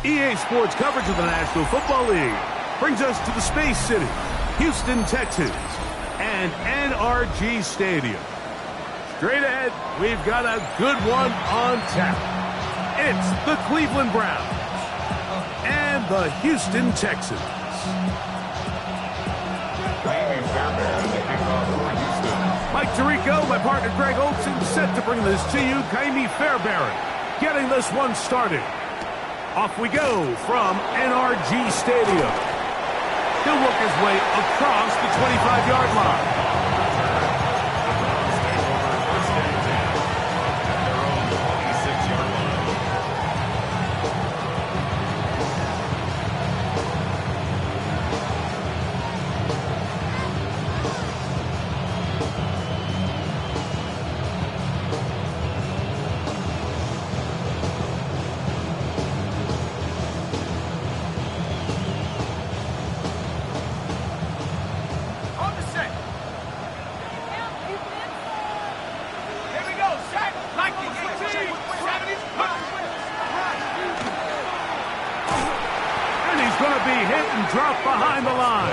EA Sports coverage of the National Football League brings us to the Space City, Houston, Texas, and NRG Stadium. Straight ahead, we've got a good one on tap. It's the Cleveland Browns and the Houston Texans. Mike Tirico, my partner Greg Olson, set to bring this to you. Kaimi Fairbairn getting this one started. Off we go from NRG Stadium. He'll work his way across the 25-yard line. Drop behind the line.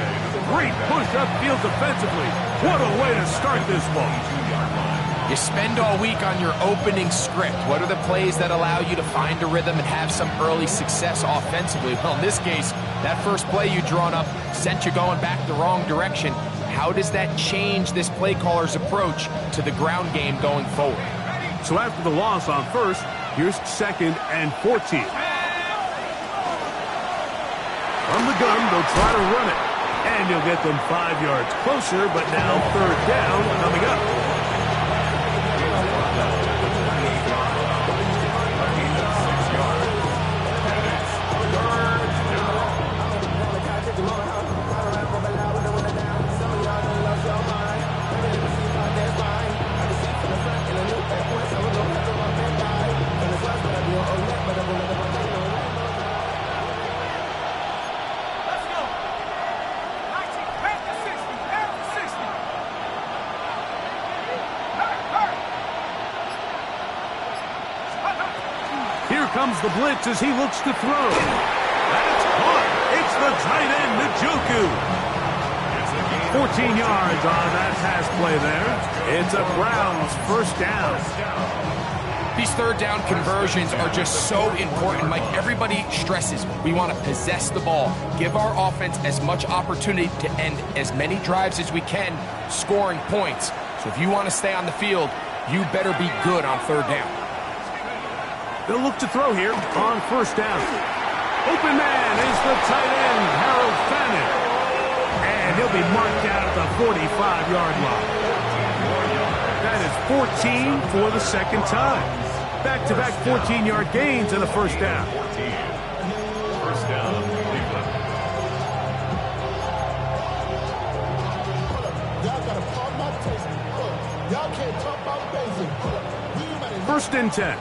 Great push upfield defensively. What a way to start this ball. You spend all week on your opening script. What are the plays that allow you to find a rhythm and have some early success offensively? Well, in this case, that first play you drawn up sent you going back the wrong direction. How does that change this play caller's approach to the ground game going forward? So after the loss on first, here's 2nd and 14. From the gun, they'll try to run it. And he'll get them 5 yards closer, but now 3rd down coming up. Comes the blitz as he looks to throw. That's caught. It's the tight end, Njoku. 14 yards on that pass play there. It's a Browns 1st down. These 3rd down conversions are just so important, Mike. Everybody stresses we want to possess the ball, give our offense as much opportunity to end as many drives as we can, scoring points. So if you want to stay on the field, you better be good on 3rd down. They'll look to throw here on 1st down. Open man is the tight end, Harold Fannin. And he'll be marked out at the 45-yard line. That is 14 for the 2nd time. Back-to-back 14-yard gains in the 1st down. 1st down, Cleveland. Y'all got to pump my taste. Y'all can't talk about basic. 1st and 10.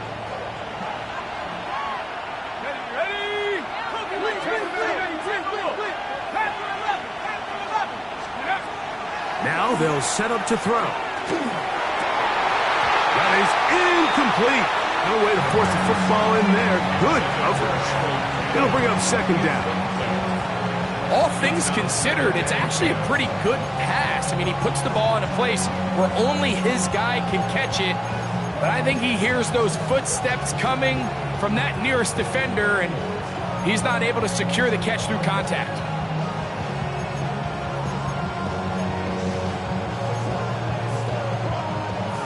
Now they'll set up to throw. That is incomplete. No way to force the football in there. Good coverage. It'll bring up 2nd down. All things considered, it's actually a pretty good pass. I mean, he puts the ball in a place where only his guy can catch it. But I think he hears those footsteps coming from that nearest defender, and he's not able to secure the catch through contact.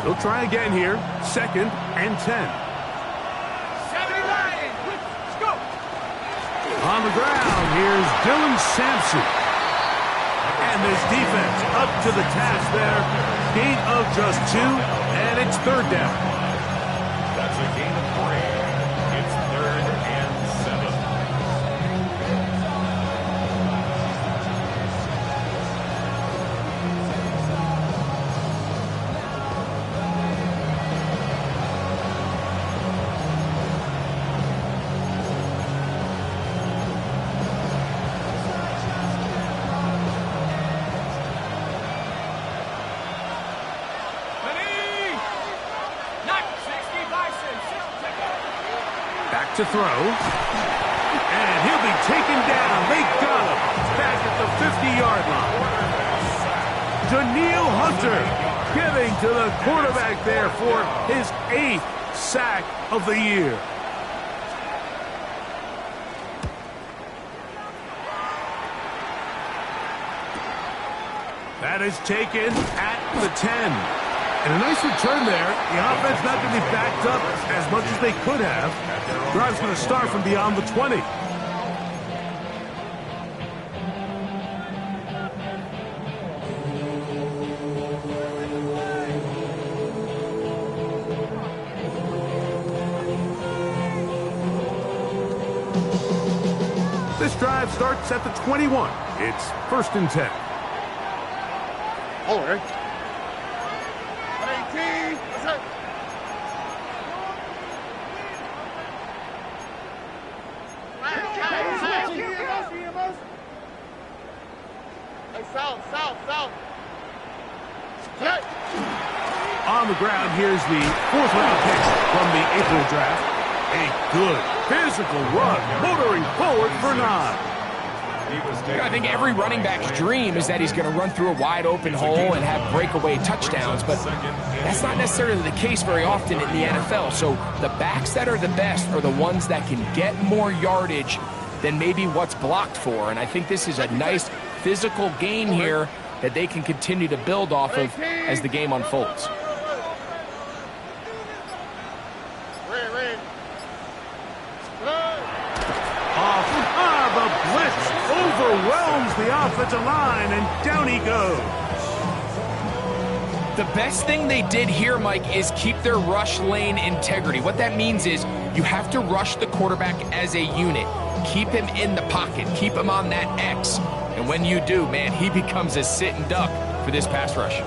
They'll try again here. 2nd and 10. 70 Lions. Let's go. On the ground, here's Dylan Sampson. And this defense up to the task there. Gain of just 2, and it's 3rd down. That's a gain of 3. It's 3rd and 7. To throw. And he'll be taken down. They got him back at the 50-yard line. Daniil Hunter getting to the quarterback there for his 8th sack of the year. That is taken at the 10. And a nice return there. The offense not going to be backed up as much as they could have. Drive's going to start from beyond the 20. This drive starts at the 21. It's 1st and 10. All right. 18. What's up? Hey, south. On the ground, here's the 4th-round pick from the April draft. A good physical run, motoring forward for 9. I think every running back's dream is that he's going to run through a wide-open hole and have breakaway touchdowns, but that's not necessarily the case very often in the NFL. So the backs that are the best are the ones that can get more yardage than maybe what's blocked for, and I think this is a nice physical gain here that they can continue to build off of as the game unfolds. The blitz overwhelms the offensive line, and down he goes. The best thing they did here, Mike, is keep their rush lane integrity. What that means is you have to rush the quarterback as a unit. Keep him in the pocket. Keep him on that X. And when you do, man, he becomes a sitting duck for this pass rush.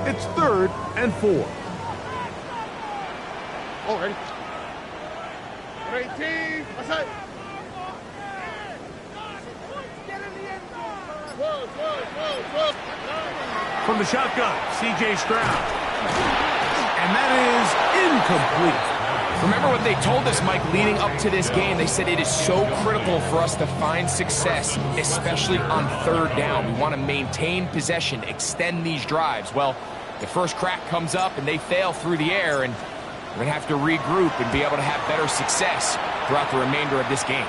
It's 3rd and 4. All right. 18. What's up? From the shotgun, C.J. Stroud. And that is incomplete. Remember what they told us, Mike, leading up to this game. They said it is so critical for us to find success, especially on 3rd down. We want to maintain possession, extend these drives. Well, the first crack comes up, and they fail through the air, and we're going to have to regroup and be able to have better success throughout the remainder of this game.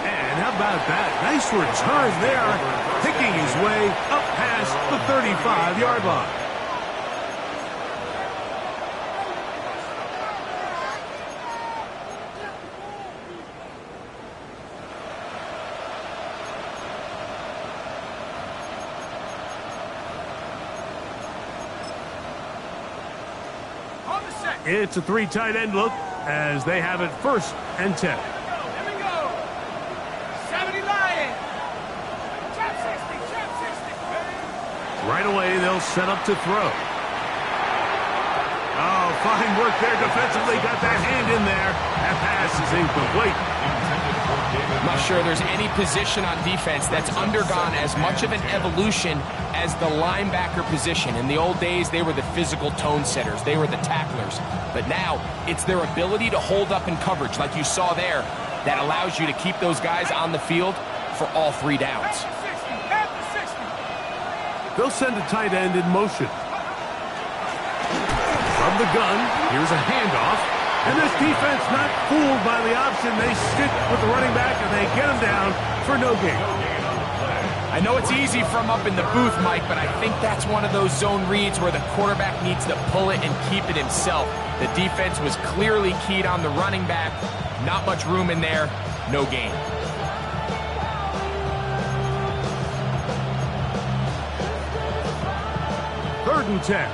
And how about that? Nice return there, picking his way up past the 35-yard line. It's a 3 tight end look as they have it 1st and 10. Here we go. 70 Lion. Trap 60. Right away, they'll set up to throw. Oh, fine work there defensively. Got that hand in there. That pass is incomplete. I'm not sure there's any position on defense that's undergone as much of an evolution as the linebacker position. In the old days, they were the physical tone setters. They were the tacklers. But now, it's their ability to hold up in coverage, like you saw there, that allows you to keep those guys on the field for all 3 downs. They'll send a tight end in motion. From the gun, here's a handoff. And this defense not fooled by the option. They stick with the running back, and they get him down for no gain. I know it's easy from up in the booth, Mike, but I think that's one of those zone reads where the quarterback needs to pull it and keep it himself. The defense was clearly keyed on the running back. Not much room in there. No gain. Third and 10.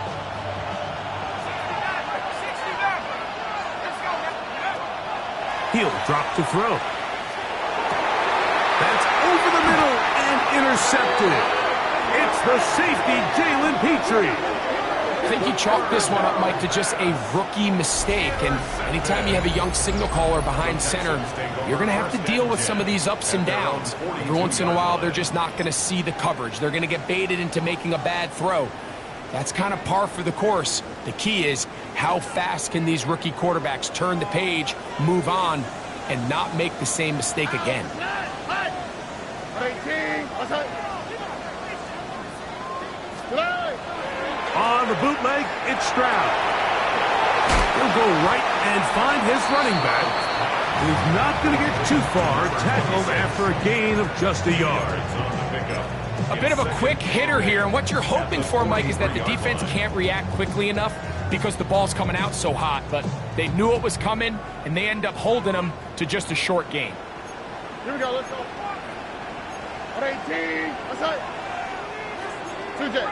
He'll drop to throw. That's over the middle and intercepted. It's the safety, Jalen Petrie. I think you chalk this one up, Mike, to just a rookie mistake. And anytime you have a young signal caller behind center, you're going to have to deal with some of these ups and downs. Every once in a while, they're just not going to see the coverage. They're going to get baited into making a bad throw. That's kind of par for the course. The key is how fast can these rookie quarterbacks turn the page, move on, and not make the same mistake again. On the bootleg, it's Stroud. He'll go right and find his running back. He's not going to get too far, tackled after a gain of just a yard. A bit of a quick hitter here, and what you're hoping for, Mike, is that the defense can't react quickly enough because the ball's coming out so hot, but they knew it was coming, and they end up holding them to just a short gain. Here we go, let's go. 118, what's that? 2J.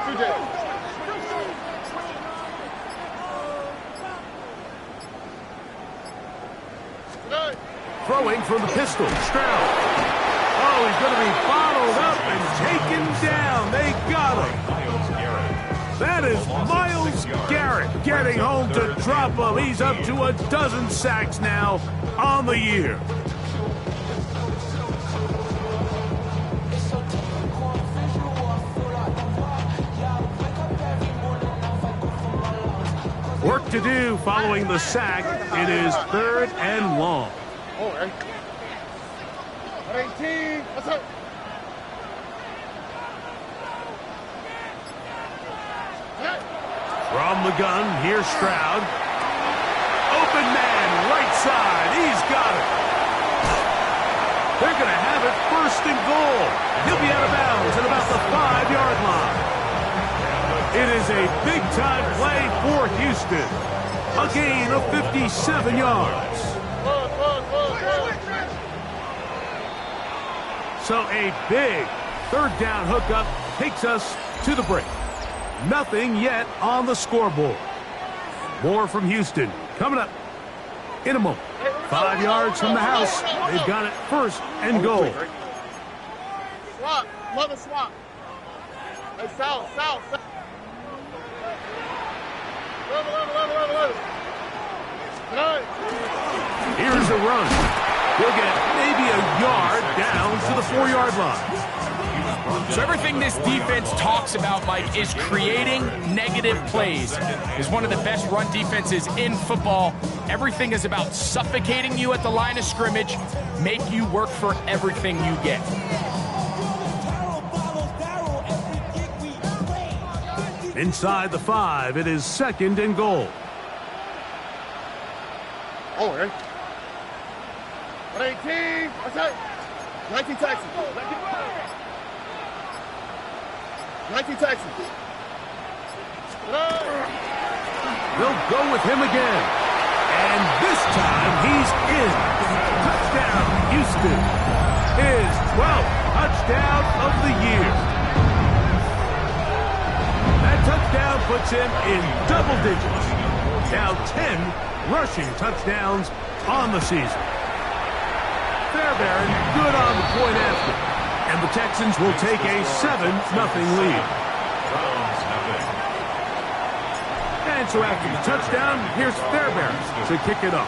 Throwing from the pistol, Stroud. Oh, he's going to be bottled up and taken down. They got him. That is Myles Garrett getting home to drop him. He's up to a dozen sacks now on the year. Work to do following the sack. It is 3rd and long. Oh, right. 118, what's up? From the gun, here's Stroud. Open man, right side. He's got it. They're going to have it 1st and goal. He'll be out of bounds at about the 5-yard line. It is a big-time play for Houston. A gain of 57 yards. So a big 3rd down hookup takes us to the break. Nothing yet on the scoreboard. More from Houston coming up in a moment. 5 yards from the house. They've got it 1st and goal. Swap, mother swap. Hey, south. Here's a run. He'll get maybe a yard down to the 4-yard line. So everything this defense talks about, Mike, is creating negative plays. Is one of the best run defenses in football. Everything is about suffocating you at the line of scrimmage, make you work for everything you get. Inside the 5, it is 2nd and goal. Oh, right. 118, what's that? 19 Texans. 19 Texans. They'll go with him again. And this time he's in. Touchdown, Houston. His 12th touchdown of the year. That touchdown puts him in double digits. Now 10 rushing touchdowns on the season. Fairbairn good on the point after. And the Texans will take a 7-0 lead. And so after the touchdown, here's Fairbairn to kick it off.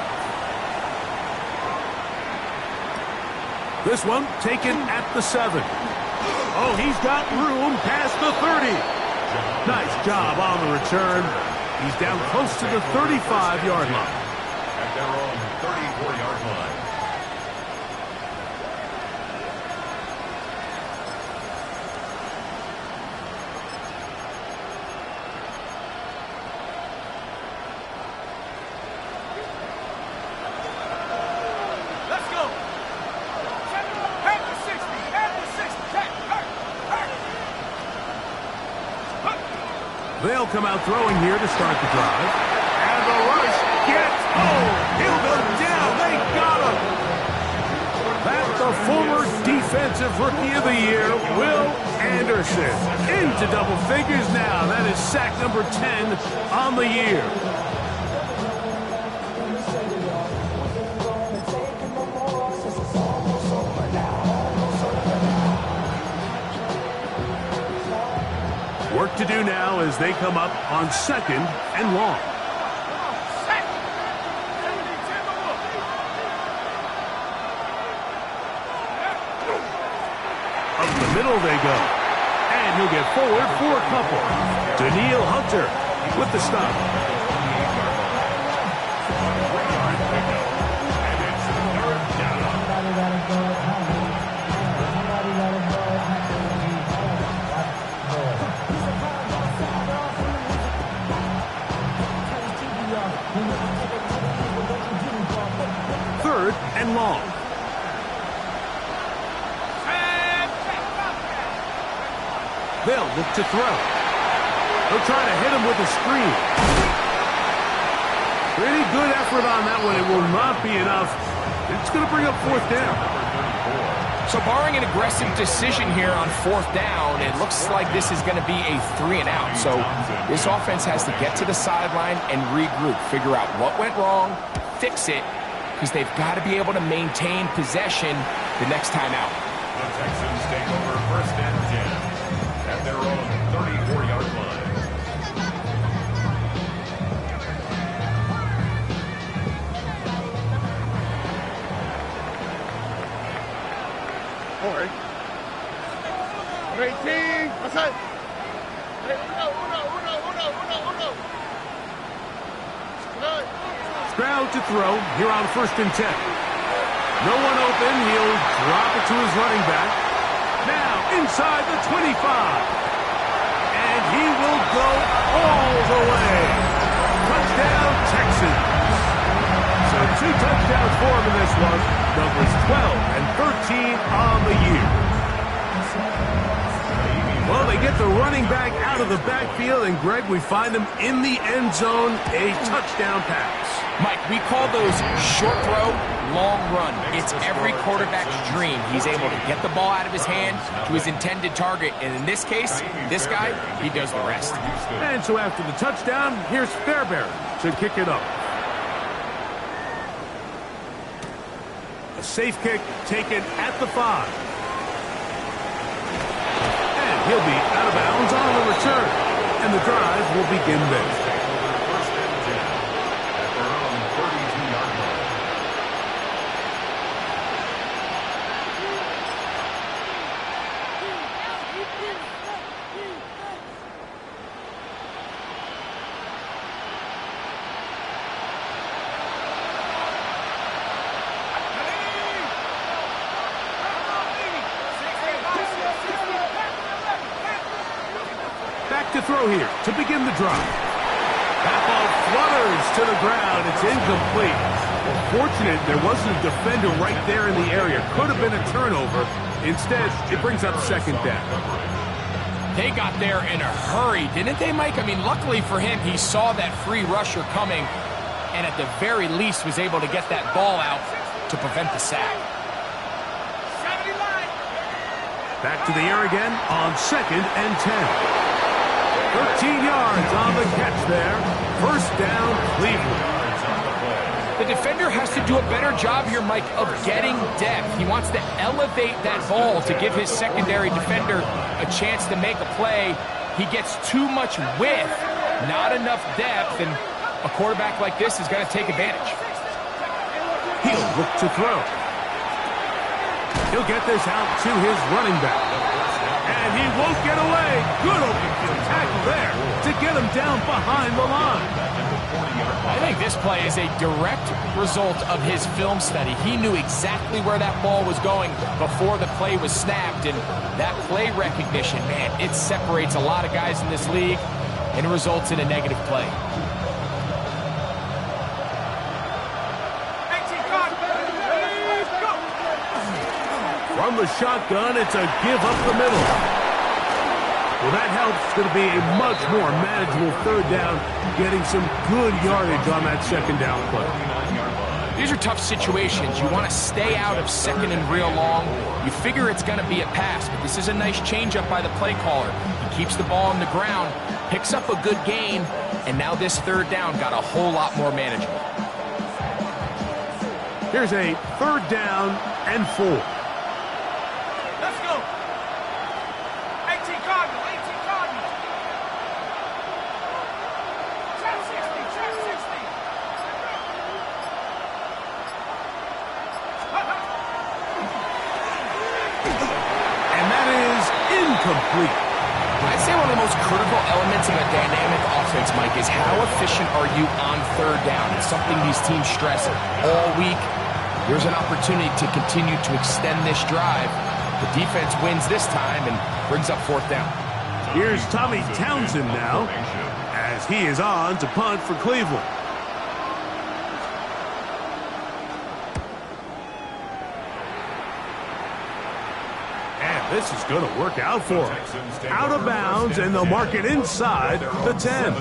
This one taken at the 7. Oh, he's got room past the 30. Nice job on the return. He's down close to the 35-yard line. At their own 34-yard line. Let's go. At the 60. They'll come out throwing here to start the drive. And the rush gets, he'll go down. They got him. That's the former defensive rookie of the year, Will Anderson. Into double figures now. That is sack number 10 on the year. Work to do now as they come up on 2nd and long. Up the middle they go. And he'll get forward for a couple. Daniil Hunter with the stop. Third and long. They'll look to throw. They'll try to hit him with a screen. Pretty good effort on that one. It will not be enough. It's going to bring up fourth down. So barring an aggressive decision here on fourth down, it looks like this is going to be a 3 and out. So this offense has to get to the sideline and regroup, figure out what went wrong, fix it, because they've got to be able to maintain possession the next time out. The Texans take over first and 10 at their own 34-yard line. Stroud to throw here on first and 10. No one open. He'll drop it to his running back. Now inside the 25. And he will go all the way. Touchdown, Texans. So 2 touchdowns for him in this one. Numbers 12 and 13 on the year. Well, they get the running back out of the backfield, and Greg, we find him in the end zone, a touchdown pass. Mike, we call those short throw, long run. It's every quarterback's dream. He's able to get the ball out of his hand to his intended target, and in this case, this guy, he does the rest. And so after the touchdown, here's Fairbairn to kick it up. A safe kick taken at the 5. He'll be out of bounds on the return, and the drive will begin there. First and 10 at their own 32-yard line. To throw here to begin the drive. That ball flutters to the ground. It's incomplete. Well, fortunate there wasn't a defender right there in the area. Could have been a turnover. Instead, it brings up second down. They got there in a hurry, didn't they, Mike? I mean, luckily for him, he saw that free rusher coming and at the very least was able to get that ball out to prevent the sack. Back to the air again on second and 10. 13 yards on the catch there. First down, Cleveland. The defender has to do a better job here, Mike, of getting depth. He wants to elevate that ball to give his secondary defender a chance to make a play. He gets too much width, not enough depth, and a quarterback like this is going to take advantage. He'll look to throw. He'll get this out to his running back. And he won't get away. Good open field tackle there to get him down behind the line. I think this play is a direct result of his film study. He knew exactly where that ball was going before the play was snapped, and that play recognition, man, it separates a lot of guys in this league and results in a negative play. From the shotgun, it's a give up the middle. Well, that helps. It's going to be a much more manageable third down, getting some good yardage on that second down play. These are tough situations. You want to stay out of second and real long. You figure it's going to be a pass, but this is a nice changeup by the play caller. He keeps the ball on the ground, picks up a good gain, and now this third down got a whole lot more manageable. Here's a third down and 4. Let's go. 18 Cardinals, 18 Cardinals. Trap 60, trap 60. And that is incomplete. I'd say one of the most critical elements of a dynamic offense, Mike, is how efficient are you on third down? It's something these teams stress all week. Here's an opportunity to continue to extend this drive. The defense wins this time and brings up fourth down. Here's Tommy Townsend now, as he is on to punt for Cleveland. And this is going to work out for him. Out of bounds, and they'll mark it inside the 10.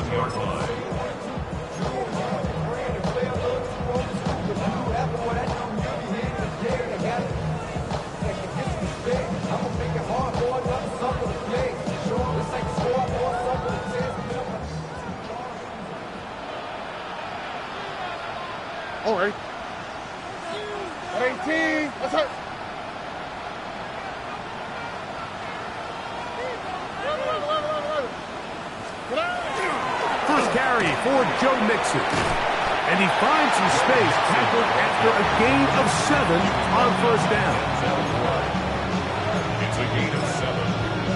All right. 18. What's up? First carry for Joe Mixon. And he finds some space tackled after a gain of 7 on first down. It's a gain of 7.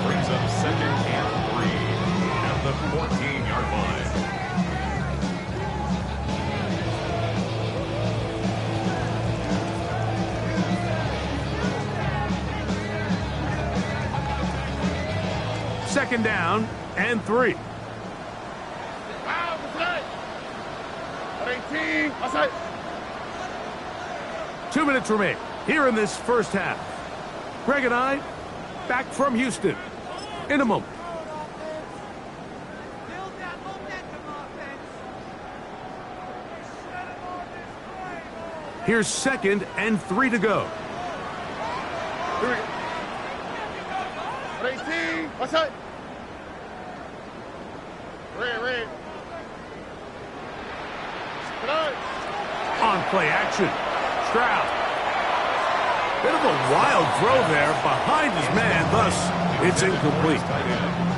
Brings up 2nd and 3 at the 14-yard line. Second down and 3. Wow, what's that? 18. What's that? 2 minutes remain here in this first half. Greg and I back from Houston in a moment. Here's 2nd and 3 to go. 18. What's that? Red. On play action. Stroud. Bit of a wild throw there behind his man, thus it's incomplete.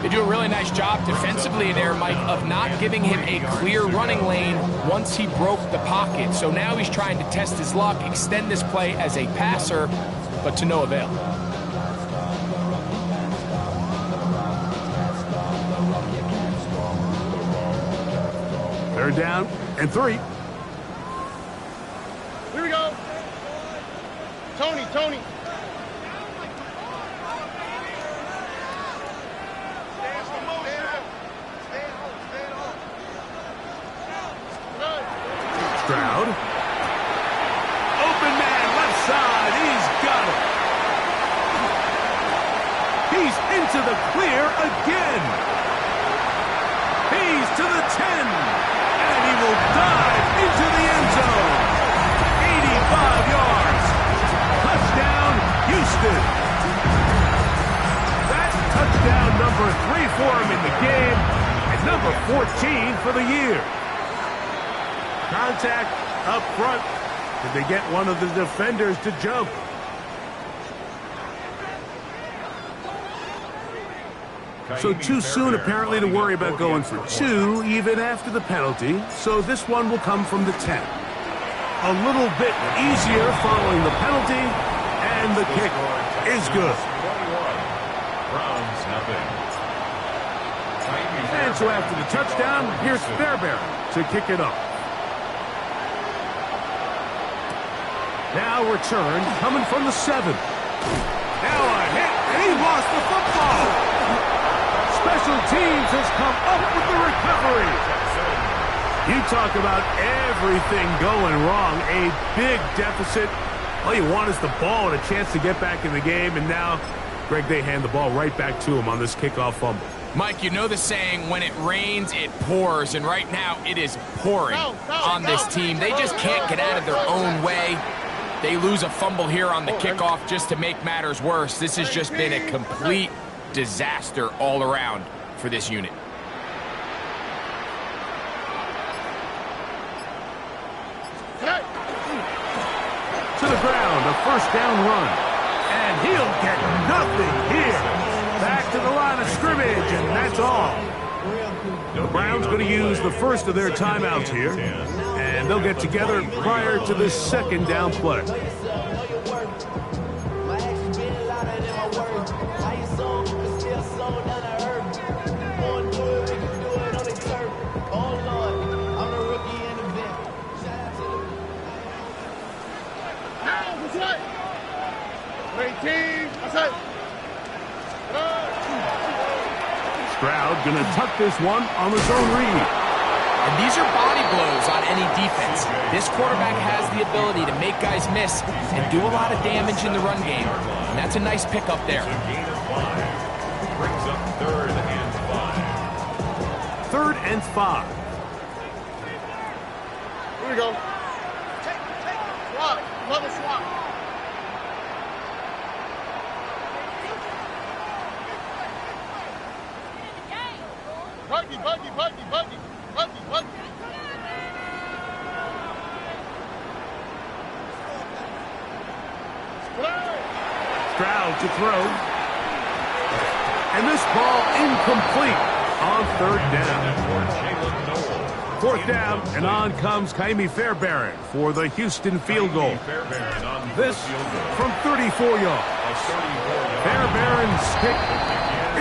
They do a really nice job defensively there, Mike, of not giving him a clear running lane once he broke the pocket. So now he's trying to test his luck, extend this play as a passer, but to no avail. Third down and 3. Here we go. Tony. Stroud. Open man, left side. He's got it. He's into the clear again. He's to the 10. And he will dive into the end zone. 85 yards. Touchdown, Houston. That's touchdown number 3 for him in the game, and number 14 for the year. Contact up front. Did they get one of the defenders to jump? So too soon, apparently, to worry about going for 2, even after the penalty. So this one will come from the 10. A little bit easier following the penalty, and the kick is good. Browns nothing. And so after the touchdown, here's Fairbairn to kick it up. Now returned, coming from the 7. Now a hit, and he lost the football. Special teams has come up with the recovery. You talk about everything going wrong. A big deficit. All you want is the ball and a chance to get back in the game. And now, Greg, they hand the ball right back to him on this kickoff fumble. Mike, you know the saying, when it rains, it pours. And right now, it is pouring on this team. They just can't get out of their own way. They lose a fumble here on the kickoff just to make matters worse. This has just been a complete disaster all around for this unit. To the ground, a first down run. And he'll get nothing here. Back to the line of scrimmage, and that's all. The Browns going to use the first of their timeouts here. And they'll get together prior to this second down play. going to tuck this one on the zone read. And these are body blows on any defense. This quarterback has the ability to make guys miss and do a lot of damage in the run game. And that's a nice pickup there. Gain of 5. Brings up 3rd and 5. 3rd and 5. Here we go. Swap. Another swap. Buggy. Stroud to throw. And this ball incomplete on 3rd down. 4th down, and on comes Kaimi Fairbairn for the Houston field goal. This from 34 yards. Fairbairn's kick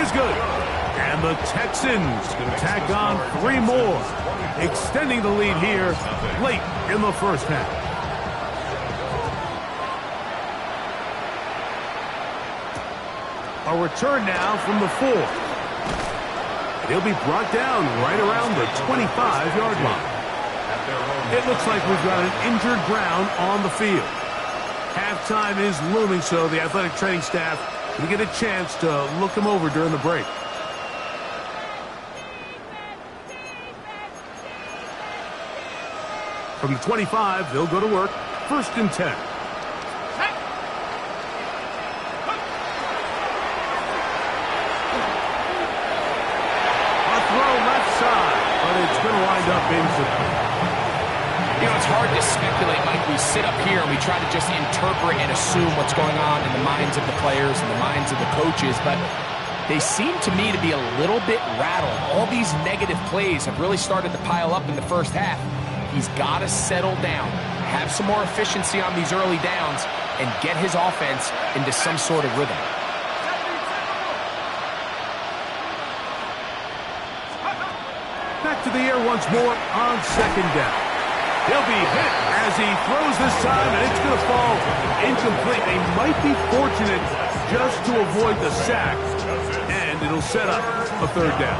is good. And the Texans can tack on 3 more, extending the lead here late in the first half. A return now from the 4. He'll be brought down right around the 25-yard line. It looks like we've got an injured Brown on the field. Halftime is looming, so the athletic training staff will get a chance to look him over during the break. From the 25, they'll go to work. 1st and 10. It's going to wind up incomplete. You know, it's hard to speculate, Mike. We sit up here and we try to just interpret and assume what's going on in the minds of the players and the minds of the coaches, but they seem to me to be a little bit rattled. All these negative plays have really started to pile up in the first half. He's got to settle down, have some more efficiency on these early downs, and get his offense into some sort of rhythm. Back to the air once more on 2nd down. He'll be hit as he throws this time, and it's going to fall incomplete. They might be fortunate just to avoid the sack, and it'll set up a 3rd down.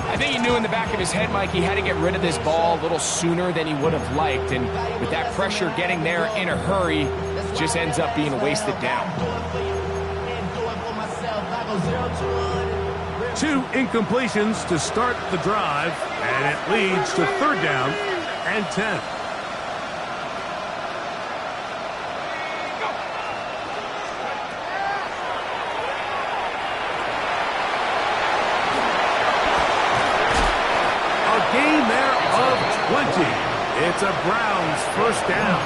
I think he knew in the back of his head, Mike, he had to get rid of this ball a little sooner than he would have liked, and with that pressure getting there in a hurry, just ends up being a wasted down. 2 incompletions to start the drive, and it leads to 3rd down and 10. A gain there of 20. It's a Browns 1st down.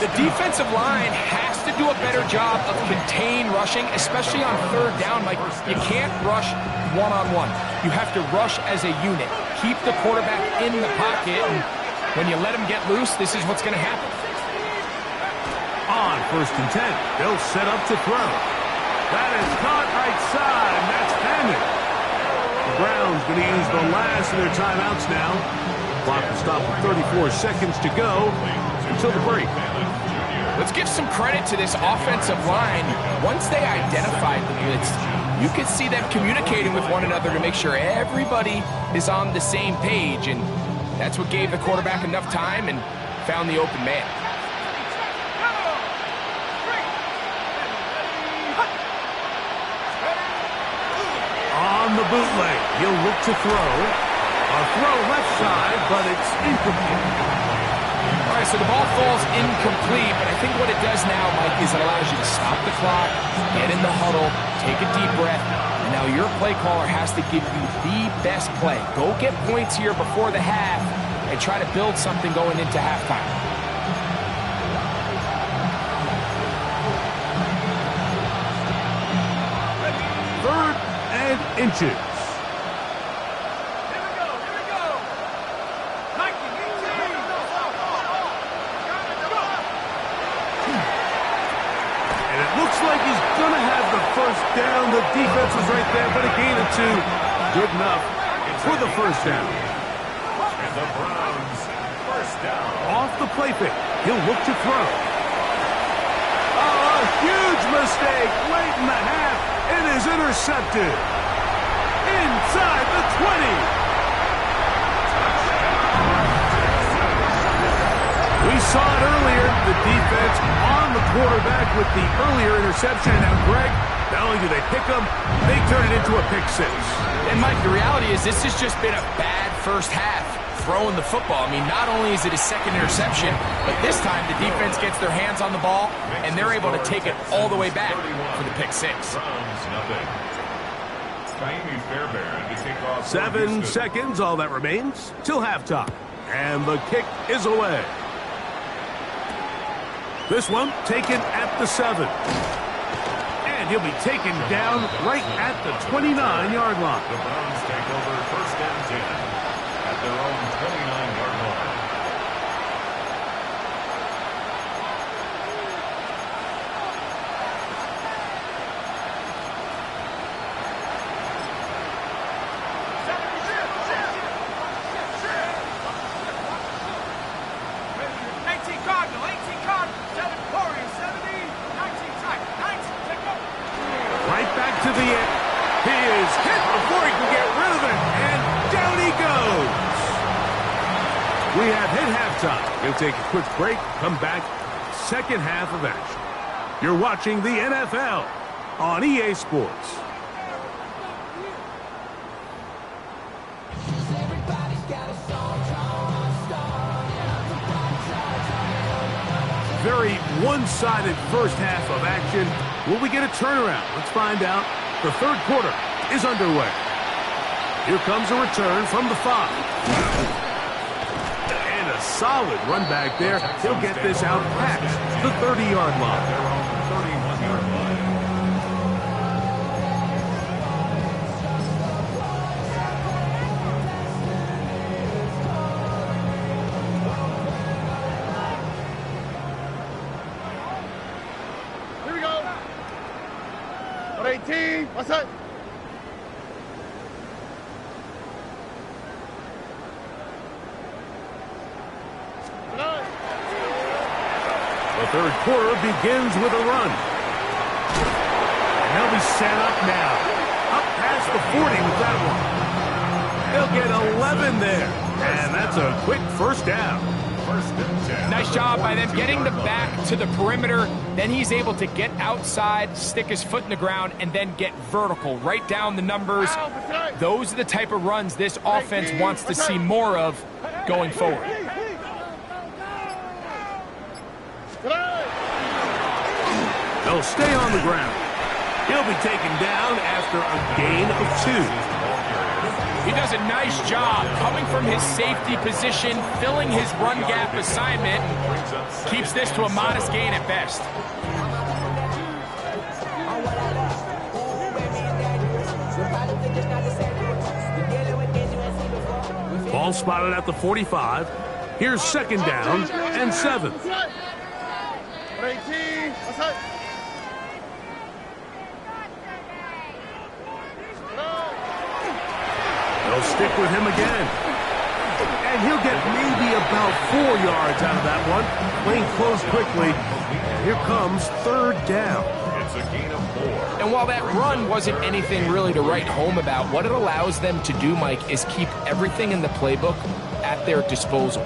The defensive line has to do a better job of contain rushing, especially on 3rd down. Like, you can't rush one-on-one. You have to rush as a unit. Keep the quarterback in the pocket, and when you let him get loose, this is what's going to happen. On 1st and 10, they'll set up to throw. That is caught right side, and that's Hammond. The Browns going to use the last of their timeouts now. Clock will stop with 34 seconds to go until the break. Let's give some credit to this offensive line. Once they identified the blitz, you could see them communicating with one another to make sure everybody is on the same page, and that's what gave the quarterback enough time and found the open man. On the bootleg, he'll look to throw. A throw left side, but it's incomplete. All right, so the ball falls incomplete, but I think what it does now, Mike, is it allows you to stop the clock, get in the huddle, take a deep breath, and now your play caller has to give you the best play. Go get points here before the half and try to build something going into halftime. Third and inches. Down, the defense was right there, but a gain of 2. Good enough for the 1st down. And the Browns, 1st down. Off the play fake, he'll look to throw. Oh, a huge mistake late in the half. It is intercepted. inside the 20. We saw it earlier, the defense on the quarterback with the earlier interception. Now, Greg, not only do they pick them, they turn it into a pick six. And, Mike, the reality is this has just been a bad first half throwing the football. I mean, not only is it a second interception, but this time the defense gets their hands on the ball, and they're able to take it all the way back for the pick six. 7 seconds, all that remains, till halftime. And the kick is away. This one taken at the 7. And he'll be taken down right at the 29-yard line. The Browns take over first and 10 at their own 29-yard line. Right back to the end. He is hit before he can get rid of it, and down he goes. We have hit halftime. We'll take a quick break, come back, second half of action. You're watching the NFL on EA Sports. Very one-sided first half of action. Will we get a turnaround? Let's find out. The third quarter is underway. Here comes a return from the 5. And a solid run back there. He'll get this out past the 30-yard line. Their own 31-yard line. Here we go. 18. What's that? The third quarter begins with a run. And they'll be set up now. Up past the 40 with that one. They'll get 11 there. And that's a quick first down. First and 10. Nice job by them getting the back to the perimeter. Then he's able to get outside, stick his foot in the ground, and then get vertical right down the numbers. Those are the type of runs this offense wants to see more of going forward. They'll stay on the ground. He'll be taken down after a gain of 2. He does a nice job coming from his safety position, filling his run gap assignment, keeps this to a modest gain at best. Ball spotted at the 45. Here's second down and 7. 18. What's that? They'll stick with him again. And he'll get maybe about 4 yards out of that one. Playing close quickly. And here comes third down. It's a gain of 4. And while that run wasn't anything really to write home about, what it allows them to do, Mike, is keep everything in the playbook at their disposal.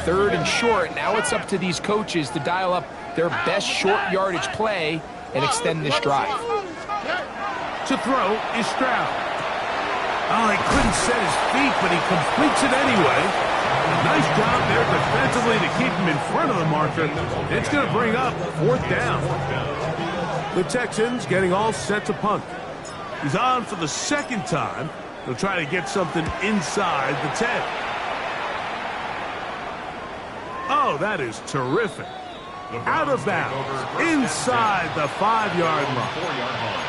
Third and short, now it's up to these coaches to dial up their best short yardage play and extend this drive. To throw is Stroud. Oh, he couldn't set his feet, but he completes it anyway. Nice job there defensively to keep him in front of the marker. It's going to bring up fourth down. The Texans getting all set to punt. He's on for the second time. He'll try to get something inside the 10. Oh, that is terrific. Out of bounds, inside the 5-yard line. 4-yard line.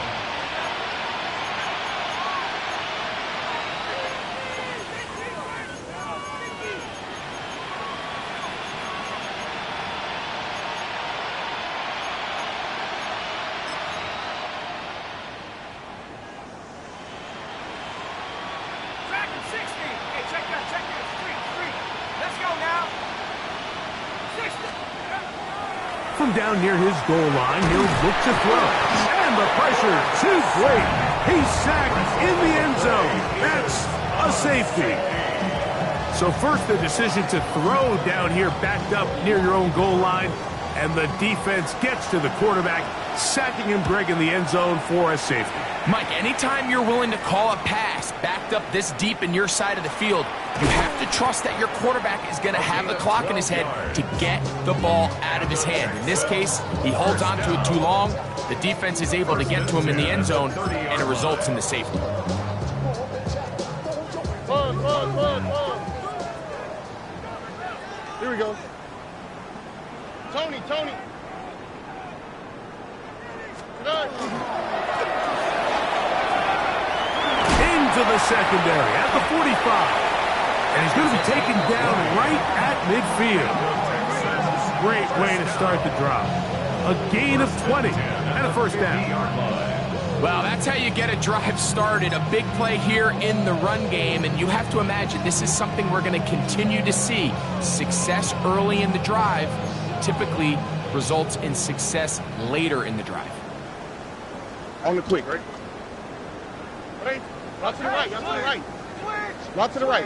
From down near his goal line, he'll look to throw. And the pressure too great. He's sacked in the end zone. That's a safety. So first the decision to throw down here backed up near your own goal line, and the defense gets to the quarterback, sacking him, Greg, in the end zone for a safety. Mike, anytime you're willing to call a pass backed up this deep in your side of the field, you have to trust that your quarterback is going to have the clock in his head to get the ball out of his hand. In this case, he holds on to it too long. The defense is able to get to him in the end zone, and it results in the safety. Here we go. Tony. Into the secondary at the 45. And he's going to be taken down right at midfield. Great way to start the drive. A gain of 20 and a first down. Well, that's how you get a drive started. A big play here in the run game, and you have to imagine this is something we're going to continue to see. Success early in the drive typically results in success later in the drive. On the quick, right? Ready? Rock to the right, rock to the right. Rock to the right.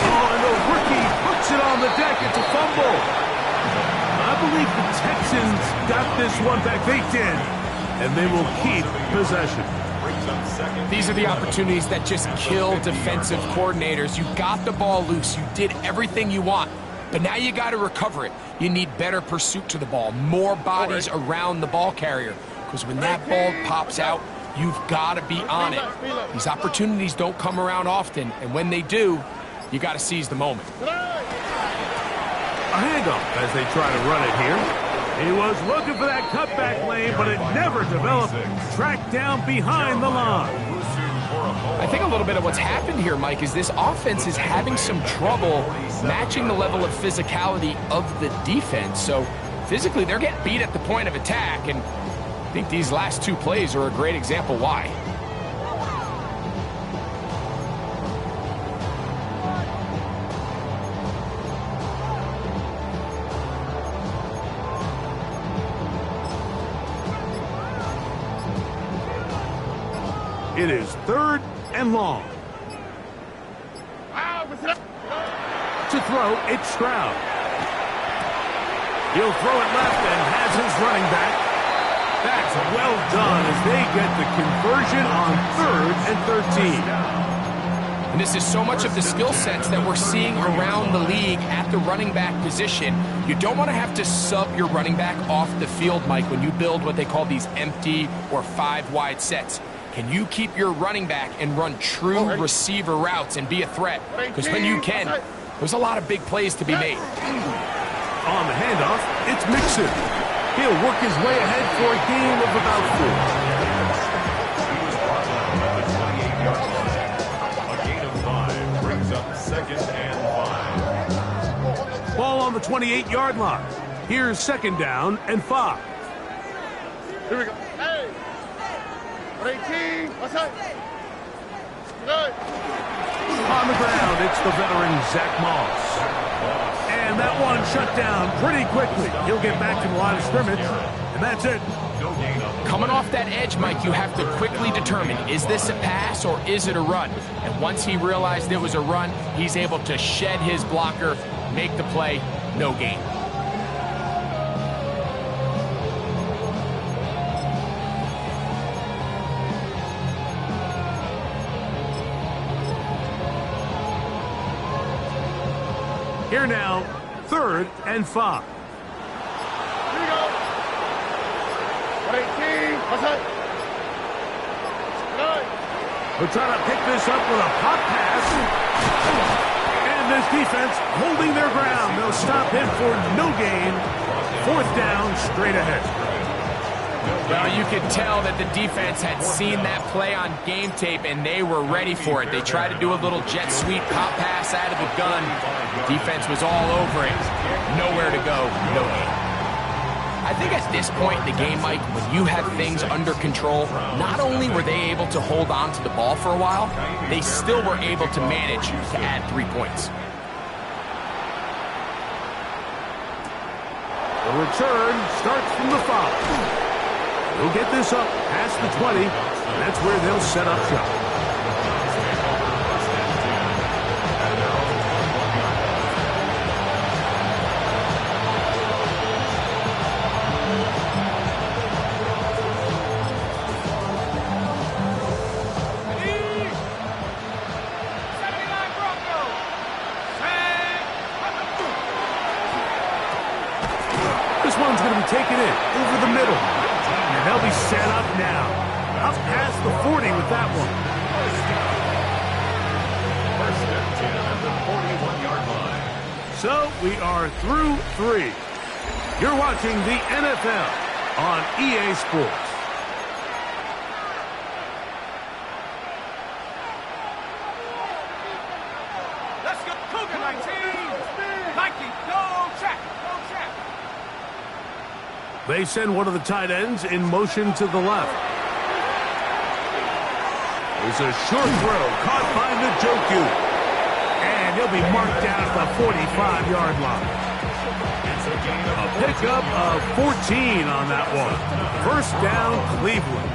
Oh, and the rookie puts it on the deck. It's a fumble. I believe the Texans got this one back. They did, and they will keep possession. These are the opportunities that just kill defensive coordinators. You got the ball loose. You did everything you want, but now you got to recover it. You need better pursuit to the ball, more bodies around the ball carrier, because when that ball pops out, you've got to be on it. These opportunities don't come around often, and when they do, you got to seize the moment. A handoff as they try to run it here. He was looking for that cutback lane, but it never developed. Tracked down behind the line. I think a little bit of what's happened here, Mike, is this offense is having some trouble matching the level of physicality of the defense. So physically, they're getting beat at the point of attack, and I think these last two plays are a great example why. It is 3rd and long. To throw, it's Stroud. He'll throw it left and has his running back. That's well done as they get the conversion on 3rd and 13. And this is so much of the skill sets that we're seeing around the league at the running back position. You don't want to have to sub your running back off the field, Mike, when you build what they call these empty or 5-wide sets. Can you keep your running back and run true receiver routes and be a threat? Because when you can, there's a lot of big plays to be made. On the handoff, it's Mixon. He'll work his way ahead for a gain of about 4. A gain of 5 brings up 2nd and 5. Ball on the 28-yard line. Here's 2nd down and 5. Here we go. Hey. 18. What's up? Good. On the ground, it's the veteran Zach Moss. And that one shut down pretty quickly. He'll get back to the line of scrimmage, and that's it. Coming off that edge, Mike, you have to quickly determine, is this a pass or is it a run? And once he realized it was a run, he's able to shed his blocker, make the play, no gain. Here now, 3rd and 5. Here we go. 18. What's up? Good. We're trying to pick this up with a pop pass. And this defense holding their ground. They'll stop him for no gain. 4th down, straight ahead. Well, you could tell that the defense had seen that play on game tape, and they were ready for it. They tried to do a little jet sweep pop pass out of the gun. The defense was all over it. Nowhere to go, no gain. I think at this point in the game, Mike, when you have things under control, not only were they able to hold on to the ball for a while, they still were able to manage to add 3 points. The return starts from the 5. He'll get this up past the 20. That's where they'll set up shop. This one's going to be taken in over the middle. And they'll be set up now. Up past the 40 with that one. First and 10 at the 41-yard line. So we are through 3. You're watching the NFL on EA Sports. Let's go. Cougar 19. Nike, go check. Go check. They send one of the tight ends in motion to the left. It's a short throw caught by Njoku. And he'll be marked down at the 45-yard line. A pickup of 14 on that one. First down, Cleveland.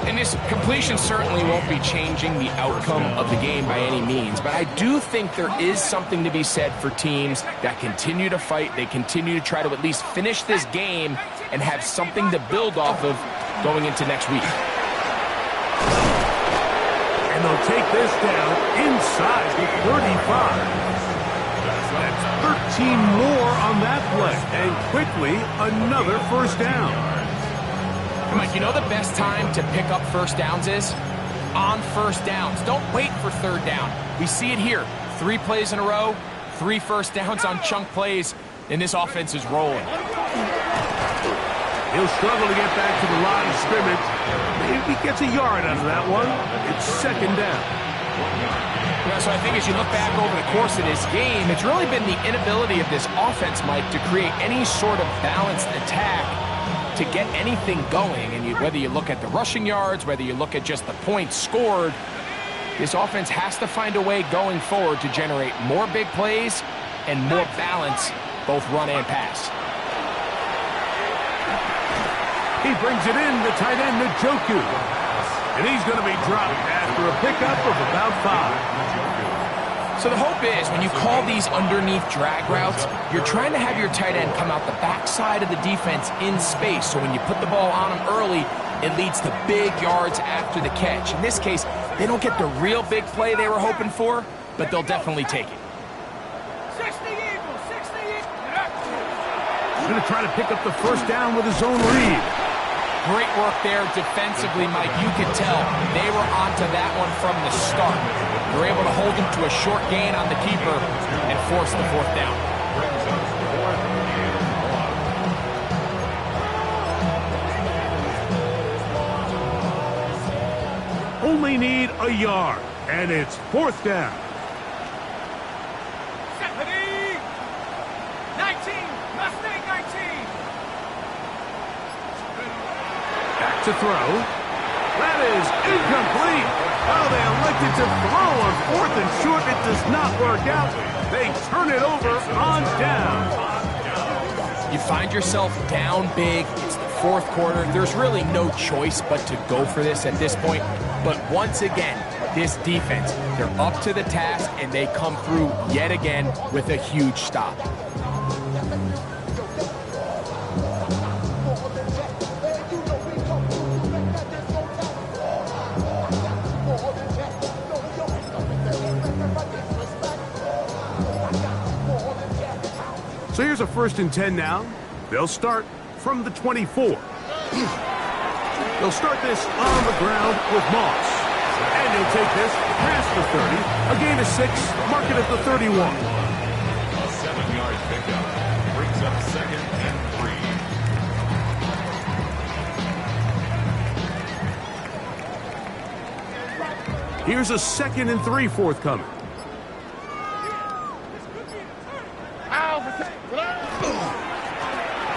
And this completion certainly won't be changing the outcome of the game by any means, but I do think there is something to be said for teams that continue to fight. They continue to try to at least finish this game and have something to build off of going into next week. And they'll take this down inside the 35. That's 13 more on that play. And quickly, another first down. Mike, you know the best time to pick up first downs is? On first downs. Don't wait for third down. We see it here. 3 plays in a row, 3 first downs on chunk plays, and this offense is rolling. He'll struggle to get back to the line of scrimmage. Maybe he gets a yard out of that one. It's second down. Yeah, so I think as you look back over the course of this game, it's really been the inability of this offense, Mike, to create any sort of balanced attack to get anything going. And whether you look at the rushing yards, whether you look at just the points scored, this offense has to find a way going forward to generate more big plays and more balance, both run and pass. He brings it in, the tight end, Njoku. And he's going to be dropped after a pickup of about 5. So the hope is when you call these underneath drag routes, you're trying to have your tight end come out the backside of the defense in space. So when you put the ball on him early, it leads to big yards after the catch. In this case, they don't get the real big play they were hoping for, but they'll definitely take it. 60 Eagles, 60 Eagles. He's going to try to pick up the first down with his own read. Great work there defensively, Mike. You could tell they were onto that one from the start. They were able to hold him to a short gain on the keeper and force the 4th down. Only need a yard, and it's 4th down. 19, Mustang 19. Back to throw. That is incomplete. Oh, they elected to throw on 4th and short. It does not work out. They turn it over on down. You find yourself down big. It's the 4th quarter. There's really no choice but to go for this at this point. But once again, this defense, they're up to the task, and they come through yet again with a huge stop. So here's a 1st and 10 now. They'll start from the 24. They'll start this on the ground with Moss. And he'll take this past the 30. A gain of 6, mark it at the 31. A 7-yard pickup brings up 2nd and 3. Here's a 2nd and 3 forthcoming.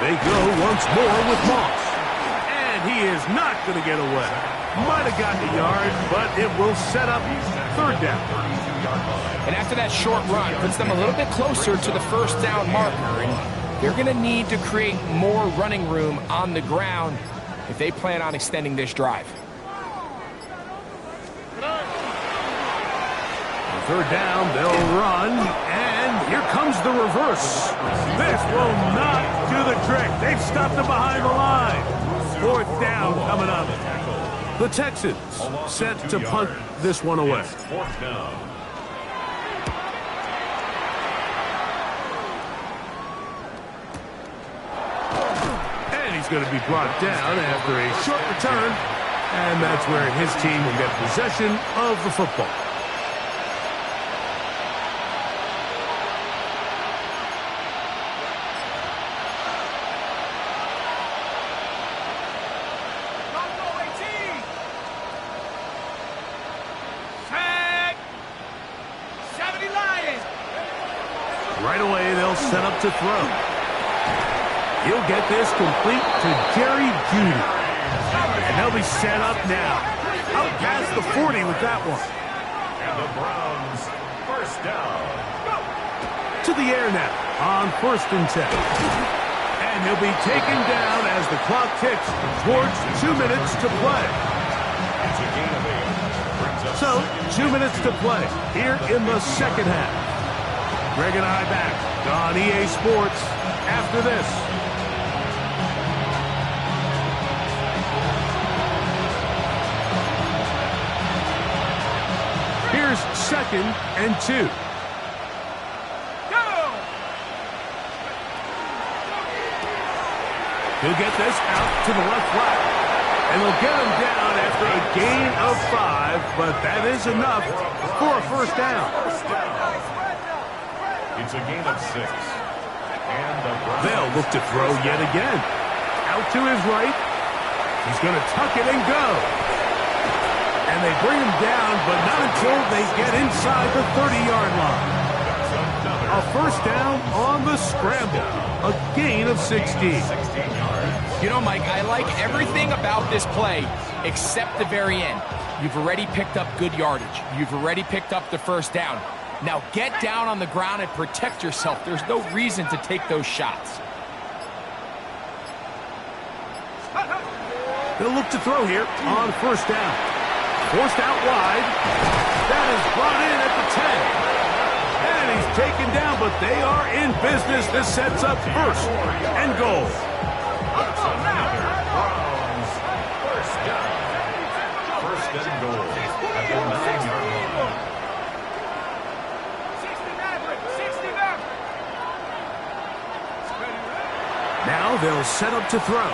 They go once more with Moss. And he is not going to get away. Might have gotten a yard, but it will set up 3rd down. And after that short run, puts them a little bit closer to the 1st down marker. And they're going to need to create more running room on the ground if they plan on extending this drive. Third down, they'll run, and here comes the reverse. This will not do the trick. They've stopped him behind the line. Fourth down coming up. The Texans set to punt this one away. Fourth down. And he's going to be brought down after a short return, and that's where his team will get possession of the football. Right away, they'll set up to throw. He'll get this complete to Jerry Jeudy. And they'll be set up now. Out past the 40 with that one. And the Browns, first down. To the air now on 1st and 10. And he'll be taken down as the clock ticks towards 2 minutes to play. It's a gain of 8. Brings up So, 2 minutes to play here in the second half. Greg and I back on EA Sports after this. Here's 2nd and 2. He'll get this out to the left flat. And they'll get him down after a gain of 5, but that is enough for a first down. It's a gain of 6. And the Browns. They'll look to throw yet again. Out to his right. He's going to tuck it and go. And they bring him down, but not until they get inside the 30-yard line. A first down on the scramble. A gain of 16. You know, Mike, I like everything about this play except the very end. You've already picked up good yardage. You've already picked up the first down. Now get down on the ground and protect yourself. There's no reason to take those shots. They'll look to throw here on first down. Forced out wide. That is brought in at the 10. And he's taken down, but they are in business. This sets up 1st and goal. Browns, first down. 1st and goal at the 9-yard line. Now they'll set up to throw.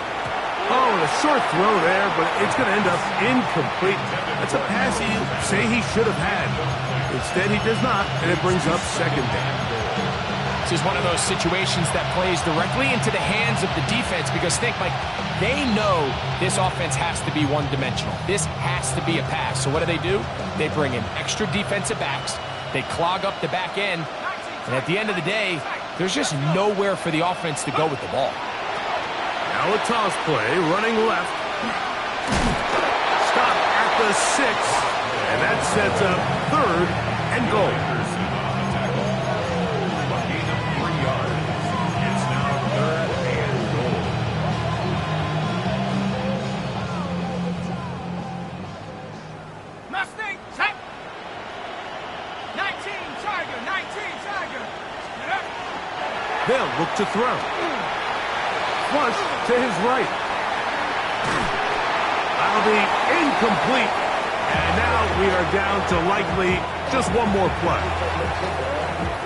Oh, and a short throw there, but it's going to end up incomplete. That's a pass you say he should have had. Instead, he does not, and it brings up 2nd down. This is one of those situations that plays directly into the hands of the defense because think, Mike, they know this offense has to be one-dimensional. This has to be a pass. So what do? They bring in extra defensive backs. They clog up the back end. And at the end of the day, there's just nowhere for the offense to go with the ball. Now a toss play, running left. Stop at the 6. And that sets up 3rd and goal. Gain of 3 yards. It's now 3rd and goal. Mustang, set. 19, Tiger, 19, Tiger. Get up. They'll look to throw. Flush to his right. That'll be incomplete. And now we are down to likely just one more play.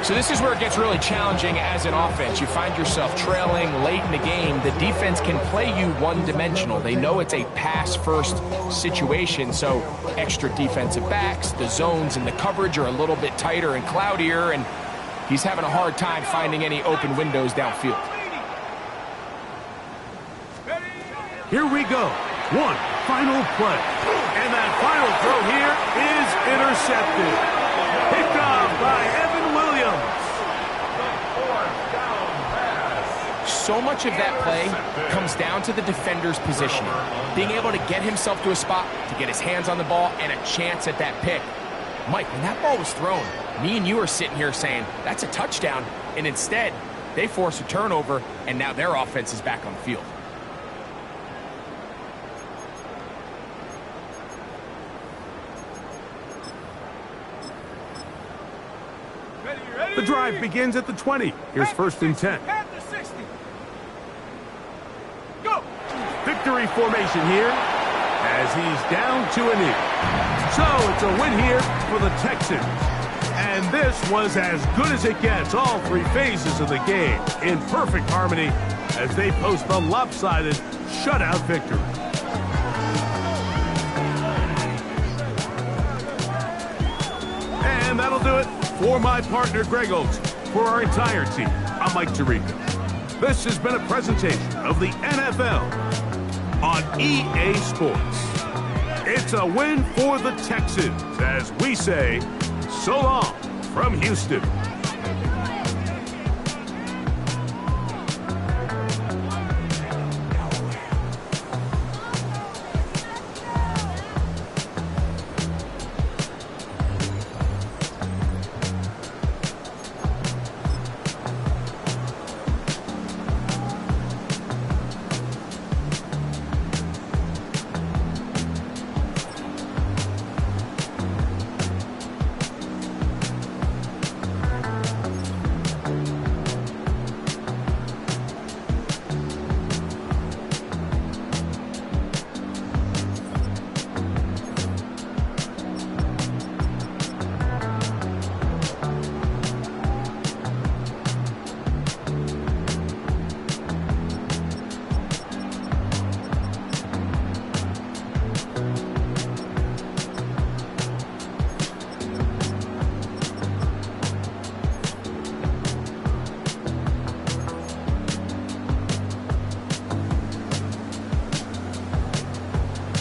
So this is where it gets really challenging as an offense. You find yourself trailing late in the game. The defense can play you one-dimensional. They know it's a pass-first situation, so extra defensive backs, the zones and the coverage are a little bit tighter and cloudier, and he's having a hard time finding any open windows downfield. Here we go. One final play. And that final throw here is intercepted. Picked off by Evan Williams. So much of that play comes down to the defender's positioning. Being able to get himself to a spot, to get his hands on the ball, and a chance at that pick. Mike, when that ball was thrown, me and you are sitting here saying, that's a touchdown. And instead, they force a turnover, and now their offense is back on the field. The drive begins at the 20. Here's first and 10. At the 60. Go. Victory formation here as he's down to a knee. So it's a win here for the Texans. And this was as good as it gets, all three phases of the game in perfect harmony as they post a lopsided shutout victory. And that'll do it for my partner Greg Oaks. For our entire team, I'm Mike Tirico. This has been a presentation of the NFL on EA Sports. It's a win for the Texans as we say so long from Houston.